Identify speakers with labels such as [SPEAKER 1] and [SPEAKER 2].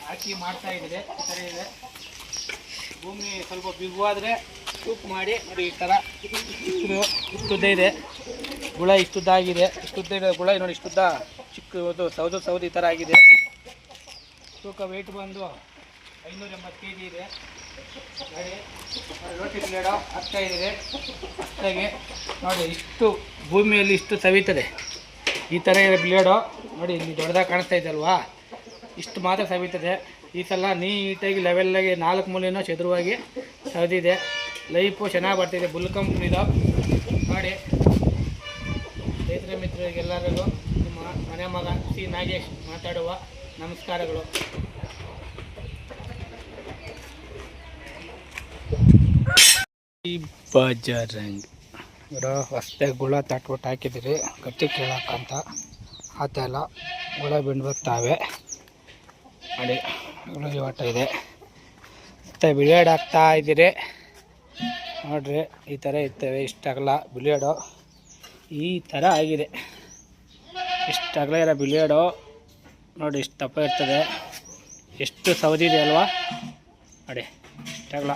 [SPEAKER 1] ಹಾಕಿ ಮಾಡ್ತಾ ಇದ್ದಾರೆ. ಈ ಥರ ಇದೆ. ಭೂಮಿ ಸ್ವಲ್ಪ ಬಿಗುವಾದರೆ ತೂಕು ಮಾಡಿ ನೋಡಿ. ಈ ಥರ ಇಷ್ಟುದ್ದ ಇದೆ ಗುಳ, ಇಷ್ಟುದ್ದ ಆಗಿದೆ. ಇಷ್ಟುದ್ದ ಇದೆ ಗುಳ ನೋಡಿ. ಇಷ್ಟುದ್ದ ಚಿಕ್ಕದು ಸೌದು ಈ ಥರ ಆಗಿದೆ. ತೂಕ ವೆಯ್ಟ್ ಬಂದು 580 kg ಇದೆ. ನೋಡಿ ರೋಟಿ ಬ್ಲೇಡು ಆಗ್ತಾ ಇದೆ. ಅಷ್ಟಾಗಿ ನೋಡಿ ಇಷ್ಟು ಭೂಮಿಯಲ್ಲಿ ಇಷ್ಟು ಸವಿತದೆ. ಈ ಥರ ಇದೆ ಬ್ಲೇಡು ನೋಡಿ. ಇಲ್ಲಿ ದೊಡ್ಡದಾಗಿ ಕಾಣಿಸ್ತಾ ಇದೆ ಅಲ್ವಾ, ಇಷ್ಟು ಮಾತ್ರ ಸವಿತದೆ. ಈ ಸಲ ನೀಟಾಗಿ ಲೆವೆಲ್ಲಾಗಿ 4 ಮೂಲೆಯೂ ಚದುರವಾಗಿ ಸವಿದಿದೆ. ಲೈಫು ಚೆನ್ನಾಗಿ ಬರ್ತಿದೆ. ಬುಲ್ ಕಂಪ್ನಿದು ನೋಡಿ. ರೈತರ ಮಿತ್ರರಿಗೆಲ್ಲರಿಗೂ ನಿಮ್ಮ ಮನೆ ಮಗ ಸಿ ನಾಗೇಶ್ ಮಾತಾಡುವ ನಮಸ್ಕಾರಗಳು. ಈ ಬಜರಂಗ್ ಇರೋ ಹೊಸ್ದಾಗಿ ಗುಳ ತಟ್ಬಿಟ್ಟು ಹಾಕಿದ್ದೀರಿ ಗಟ್ಟಿ ಕೇಳಕ್ಕಂತ. ಆತೆಲ್ಲ ಗುಳ ಬಿಂಡು ಬರ್ತಾವೆ ನೋಡಿ. ಗುಳಿಗೆ ಆಟ ಇದೆ ಮತ್ತು ಬಿಳಿಯಾಡ್ ಹಾಕ್ತಾ ಇದ್ದೀರಿ ನೋಡ್ರಿ. ಈ ಥರ ಇರ್ತವೆ. ಇಷ್ಟಾಗಲ್ಲ ಬಿಳಿಯಾಡು ಈ ಥರ ಆಗಿದೆ. ಇಷ್ಟಾಗಲ ಇರೋ ಬಿಳಿಯಾಡು ನೋಡಿ. ಇಷ್ಟು ದಪ್ಪ ಇರ್ತದೆ. ಎಷ್ಟು ಸೌದಿದೆ ಅಲ್ವಾ ನೋಡಿ. ಇಷ್ಟಾಗಲ್ಲ